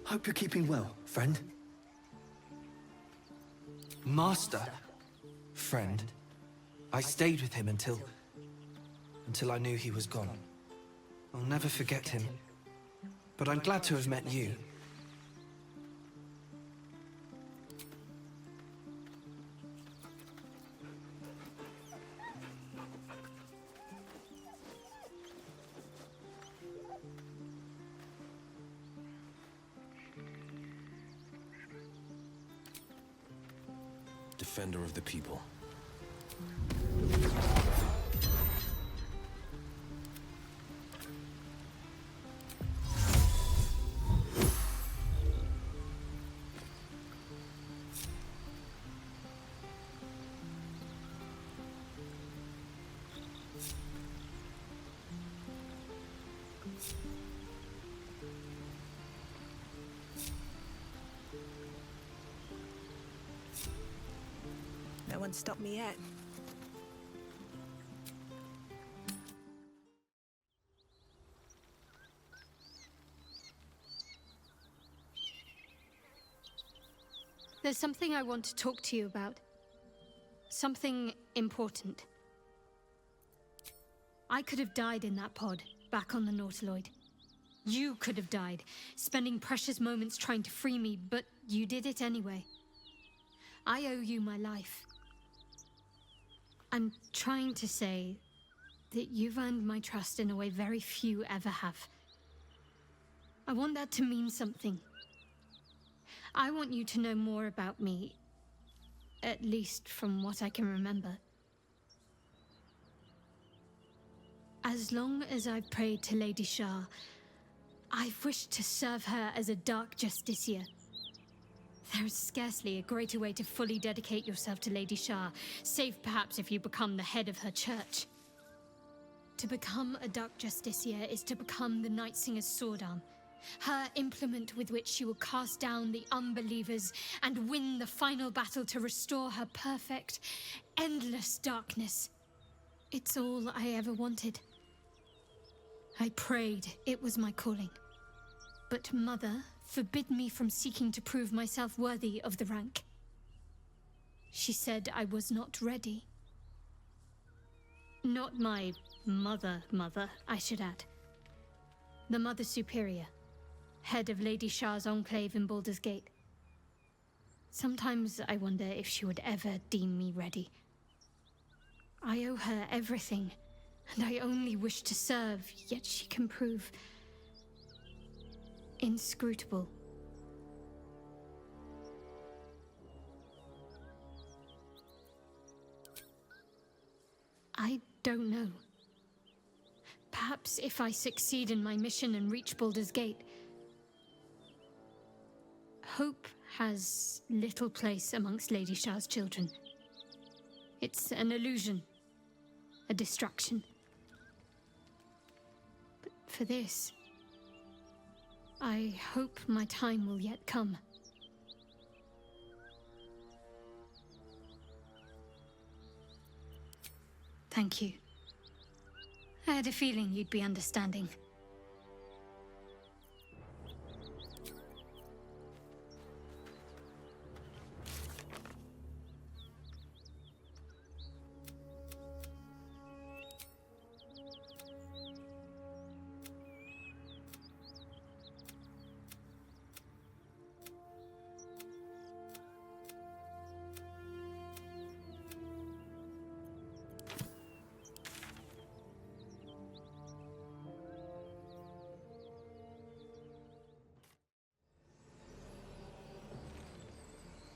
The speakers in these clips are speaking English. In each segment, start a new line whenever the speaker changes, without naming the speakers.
Hope you're keeping well, friend.
Master? Friend? I stayed with him until I knew he was gone. I'll never forget him. But I'm glad to have met you.
Defender of the people.
No one stopped me yet.
There's something I want to talk to you about. Something important. I could have died in that pod, back on the Nautiloid. You could have died, spending precious moments trying to free me, but you did it anyway. I owe you my life. I'm trying to say that you've earned my trust in a way very few ever have. I want that to mean something. I want you to know more about me, at least from what I can remember. As long as I've prayed to Lady Shah, I've wished to serve her as a dark justiciar. There is scarcely a greater way to fully dedicate yourself to Lady Shah, save perhaps if you become the head of her church. To become a dark justiciar is to become the Night Singer's sword arm, her implement with which she will cast down the unbelievers and win the final battle to restore her perfect, endless darkness. It's all I ever wanted. I prayed it was my calling. But Mother forbid me from seeking to prove myself worthy of the rank. She said I was not ready. Not my mother, I should add. The Mother Superior, head of Lady Shah's enclave in Baldur's Gate. Sometimes I wonder if she would ever deem me ready. I owe her everything, and I only wish to serve, yet she can prove inscrutable. I don't know. Perhaps if I succeed in my mission and reach Baldur's Gate. Hope has little place amongst Lady Shah's children. It's an illusion, a distraction. But for this, I hope my time will yet come. Thank you. I had a feeling you'd be understanding.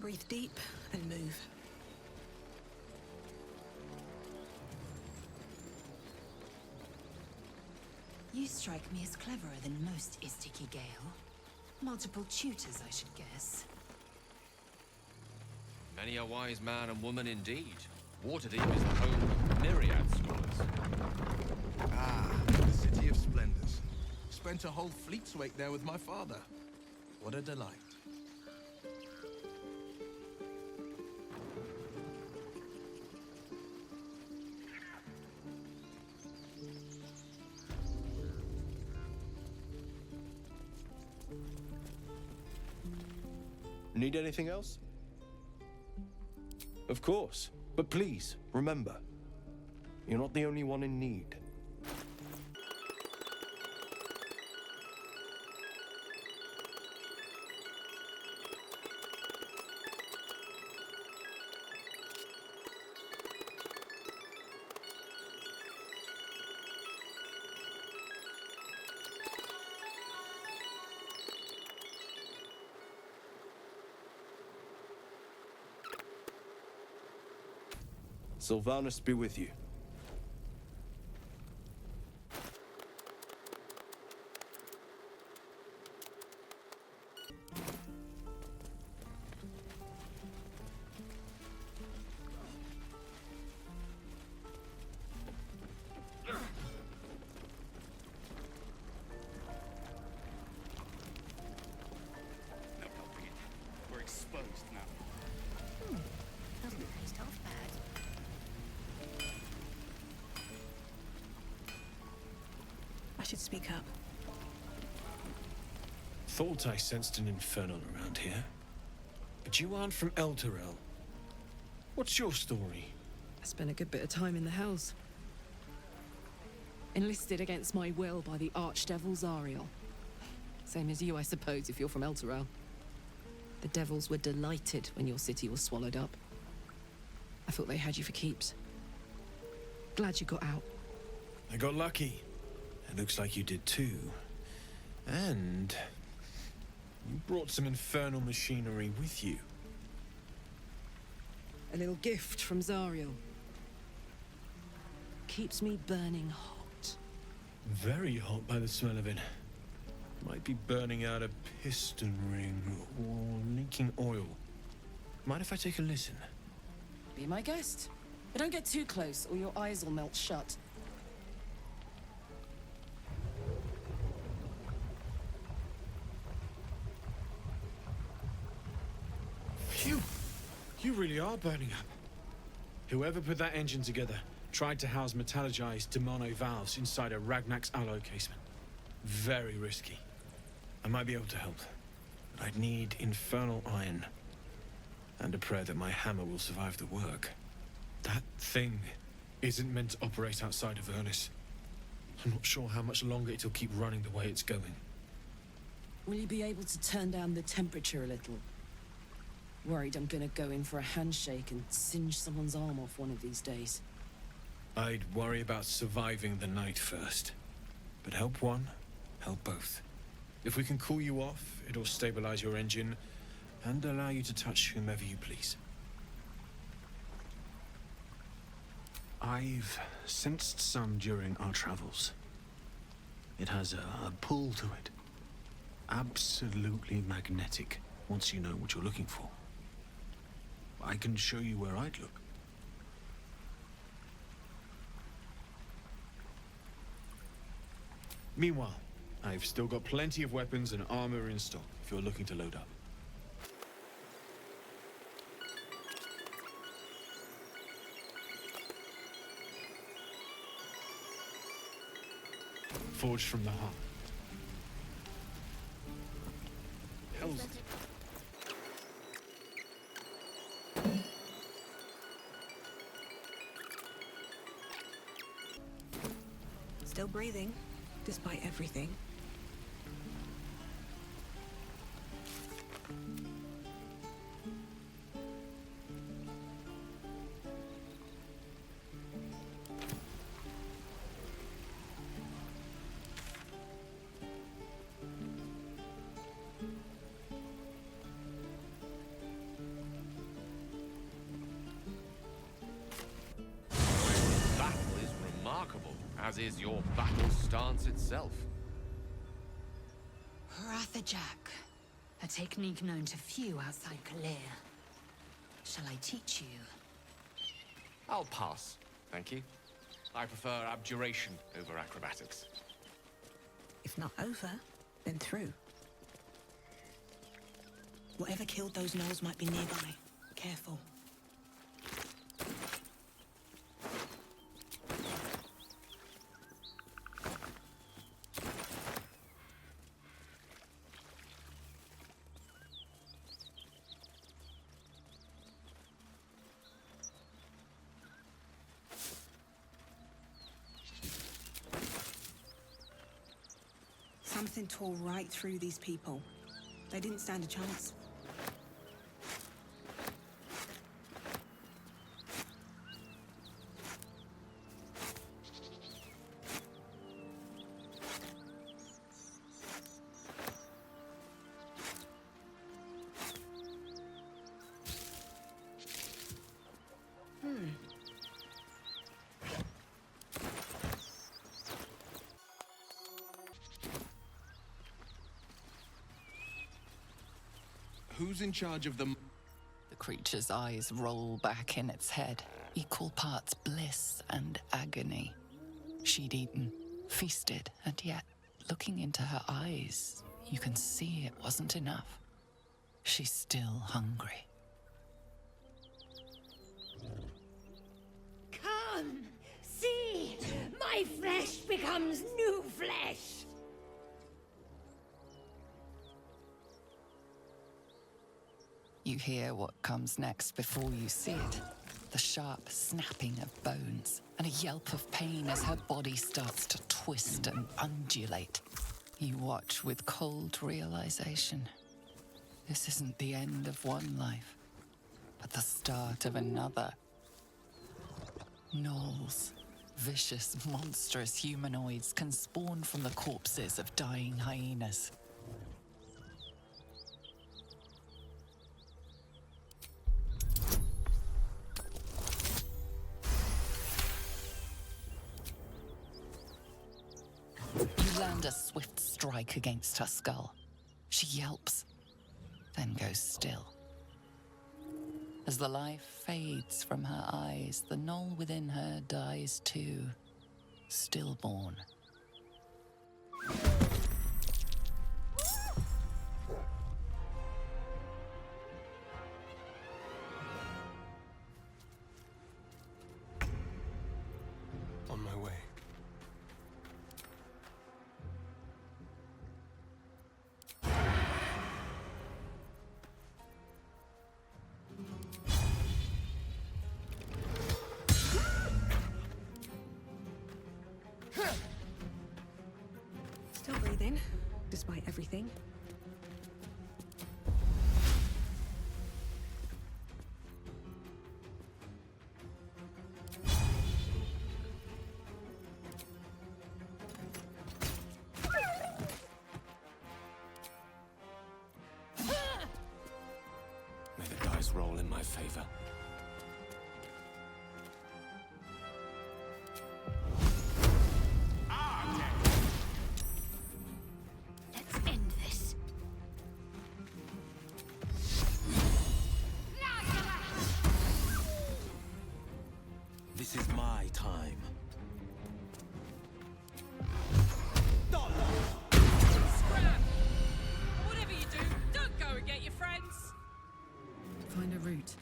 Breathe deep and move.
You strike me as cleverer than most Istiki Gale. Multiple tutors, I should guess.
Many a wise man and woman indeed. Waterdeep is the home of myriad scholars.
Ah, the City of Splendors. Spent a whole fleet's wake there with my father. What a delight.
Need anything else? Of course. But please, remember, you're not the only one in need. Sylvanus be with you.
No helping it. We're exposed now.
Doesn't taste half bad.
I should speak up.
Thought I sensed an infernal around here. But you aren't from Elturel. What's your story?
I spent a good bit of time in the Hells. Enlisted against my will by the Archdevil Zariel. Same as you, I suppose, if you're from Elturel. The devils were delighted when your city was swallowed up. I thought they had you for keeps. Glad you got out.
I got lucky. It looks like you did too. And you brought some infernal machinery with you.
A little gift from Zariel. Keeps me burning hot.
Very hot by the smell of it. Might be burning out a piston ring or leaking oil. Mind if I take a listen?
Be my guest. But don't get too close or your eyes will melt shut.
Phew! You really are burning up. Whoever put that engine together tried to house metallogized Demono valves inside a Ragnak's alloy casement. Very risky. I might be able to help, but I'd need infernal iron. And a prayer that my hammer will survive the work. That thing isn't meant to operate outside of Ernest. I'm not sure how much longer it'll keep running the way it's going.
Will you be able to turn down the temperature a little? Worried I'm gonna go in for a handshake and singe someone's arm off one of these days.
I'd worry about surviving the night first. But help one, help both. If we can cool you off, it'll stabilize your engine and allow you to touch whomever you please. I've sensed some during our travels. It has a pull to it. Absolutely magnetic, once you know what you're looking for. I can show you where I'd look. Meanwhile, I've still got plenty of weapons and armor in stock if you're looking to load up. Forged from the heart. Hell's...
Still breathing, despite everything.
As is your battle stance itself.
Rathajak, a technique known to few outside Kalir. Shall I teach you?
I'll pass, thank you. I prefer abjuration over acrobatics.
If not over, then through. Whatever killed those gnolls might be nearby. Careful. Something tore right through these people. They didn't stand a chance.
Who's in charge of them?
The creature's eyes roll back in its head, equal parts bliss and agony. She'd eaten, feasted, and yet, looking into her eyes, you can see it wasn't enough. She's still hungry.
Come, see, my flesh becomes new flesh.
You hear what comes next before you see it. The sharp snapping of bones and a yelp of pain as her body starts to twist and undulate. You watch with cold realization. This isn't the end of one life, but the start of another. Gnolls, vicious, monstrous humanoids can spawn from the corpses of dying hyenas. You land a swift strike against her skull. She yelps, then goes still. As the life fades from her eyes, the gnoll within her dies too, stillborn.
On my way.
Still breathing, despite everything.
May the dice roll in my favor.
Let's end this.
This is my time.
Scrap! Whatever you do, don't go and get your friends. Find a route.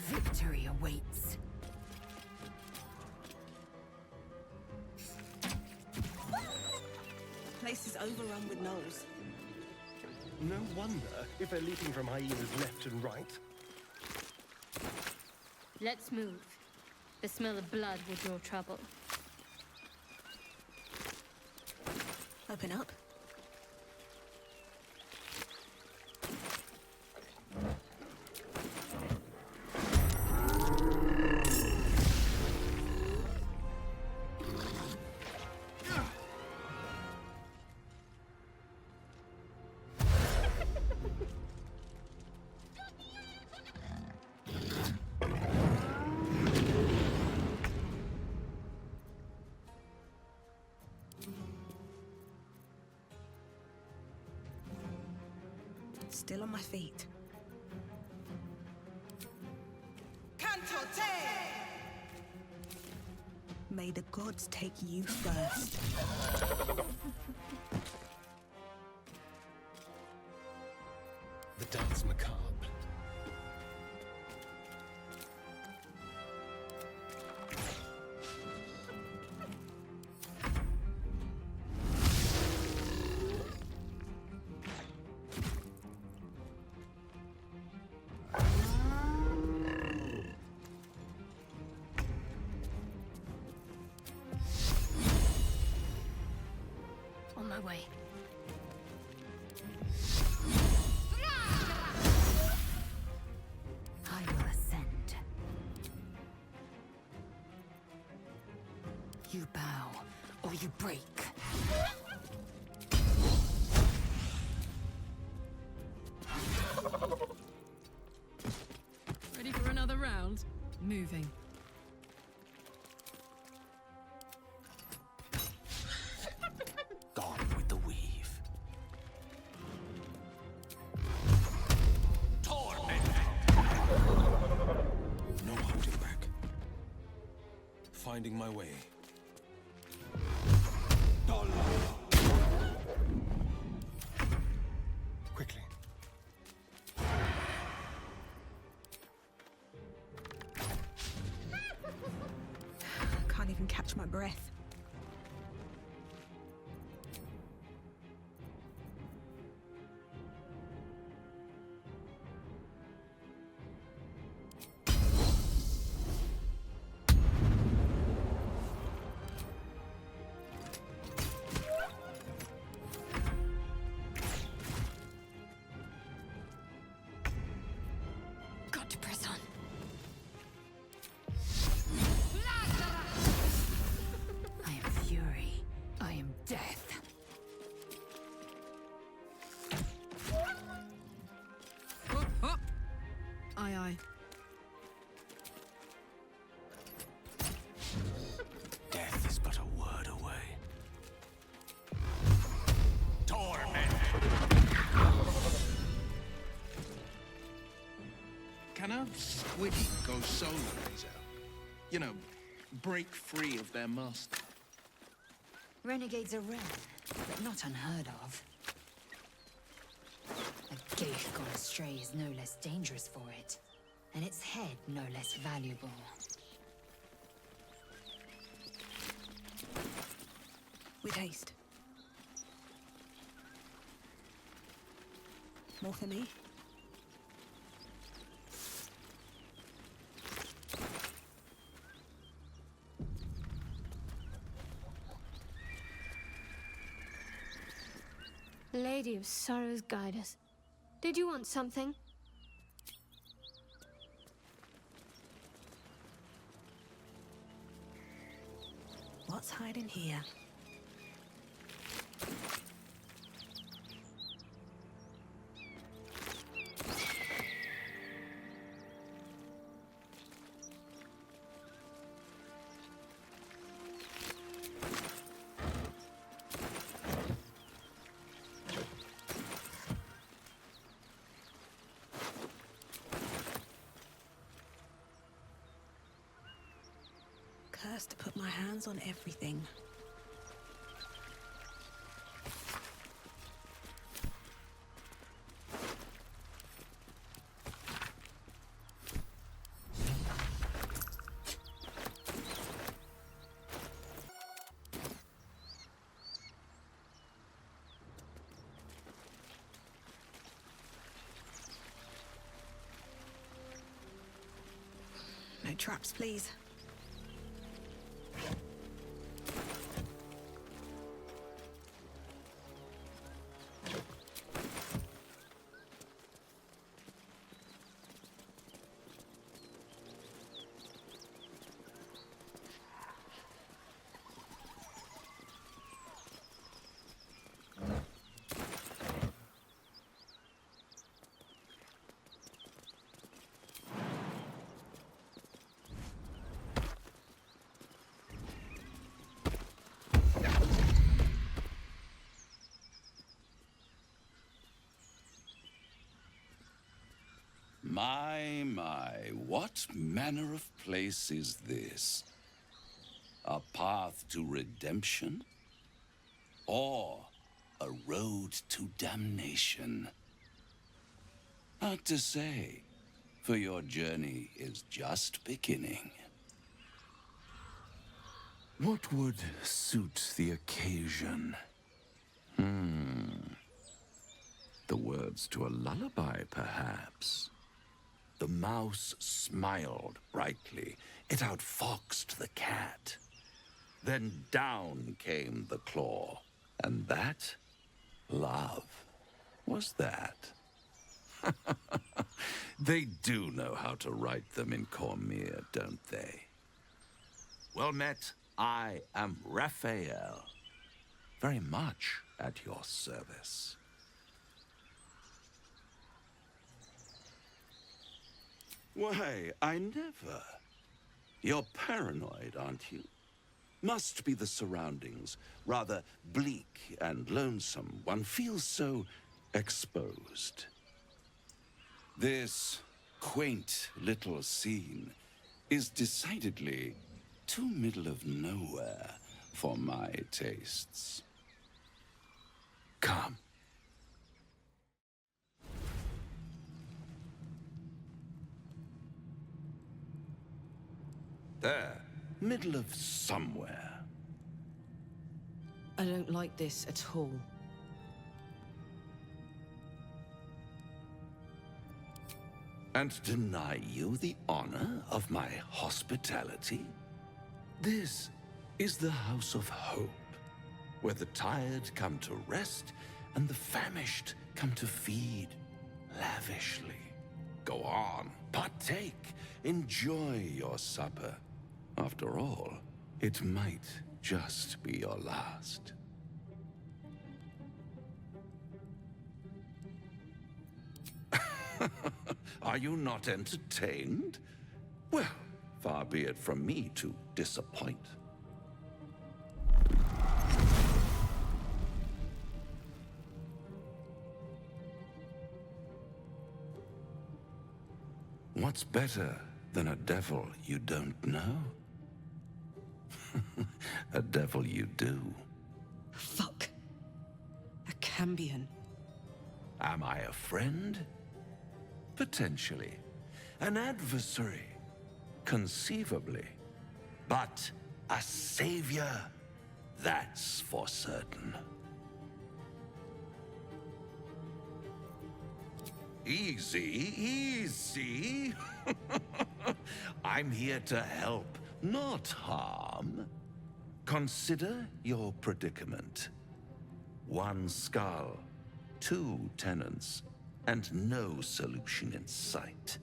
Victory awaits.
Place is overrun with gnolls.
No wonder if they're leaping from hyenas left and right.
Let's move. The smell of blood will draw trouble.
Open up. Still on my feet. May the gods take you first.
The dance macabre.
my way. I will ascend. You bow, or you break.
Ready for another round? Moving.
Gone with the weave. No holding back. Finding my way. Quickly.
Can't even catch my breath.
Got to press on. I am fury. I am death.
Up, up. Aye, aye.
Death is but a word away.
Can a squiddy go solo, Hazel? You know, break free of their master.
Renegades are rare, but not unheard of. A gate gone astray is no less dangerous for it, and its head no less valuable.
With haste. More for me?
Lady of Sorrows, guide us. Did you want something?
What's hiding here? Cursed to put my hands on everything. No traps, please.
My, what manner of place is this? A path to redemption? Or a road to damnation? Hard to say, for your journey is just beginning. What would suit the occasion? The words to a lullaby, perhaps. The mouse smiled brightly. It outfoxed the cat. Then down came the claw, And that, love, was that. They do know how to write them in Cormyr, don't they? Well met, I am Raphael. Very much at your service. Why, I never. You're paranoid, aren't you? Must be the surroundings. Rather bleak and lonesome. One feels so exposed. This quaint little scene is decidedly too middle of nowhere for my tastes. Come. There, middle of somewhere.
I don't like this at all.
And deny you the honor of my hospitality? This is the House of Hope, where the tired come to rest and the famished come to feed lavishly. Go on, partake, enjoy your supper. After all, it might just be your last. Are you not entertained? Well, far be it from me to disappoint. What's better than a devil you don't know? A devil you do.
Fuck. A Cambion.
Am I a friend? Potentially. An adversary? Conceivably. But a savior? That's for certain. Easy, easy. I'm here to help, not harm. Consider your predicament. 1 skull, 2 tenants, and no solution in sight.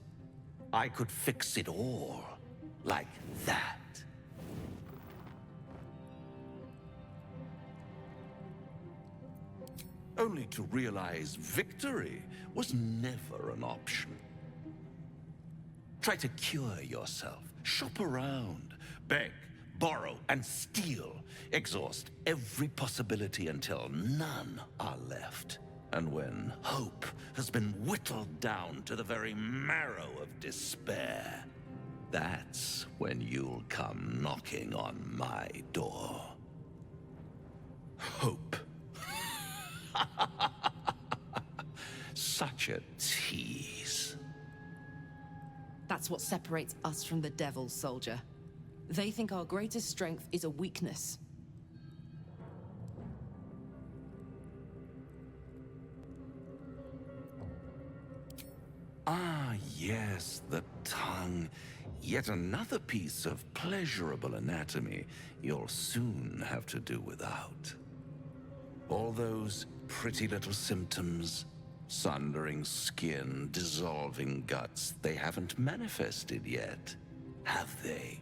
I could fix it all, like that. Only to realize victory was never an option. Try to cure yourself, shop around, beg, borrow, and steal. Exhaust every possibility until none are left. And when hope has been whittled down to the very marrow of despair, that's when you'll come knocking on my door. Hope. Such a tease.
That's what separates us from the devils, soldier. They think our greatest strength is a weakness.
Ah, yes, the tongue. Yet another piece of pleasurable anatomy you'll soon have to do without. All those pretty little symptoms, sundering skin, dissolving guts, they haven't manifested yet, have they?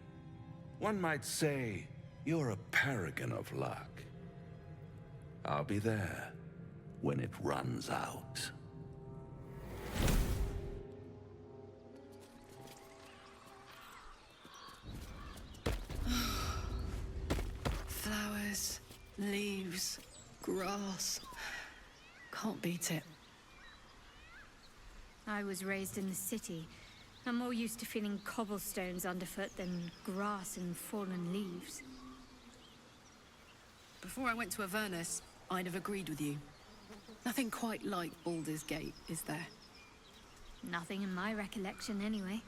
One might say you're a paragon of luck. I'll be there when it runs out.
Flowers, leaves, grass. Can't beat it.
I was raised in the city. I'm more used to feeling cobblestones underfoot than grass and fallen leaves.
Before I went to Avernus, I'd have agreed with you. Nothing quite like Baldur's Gate, is there?
Nothing in my recollection, anyway.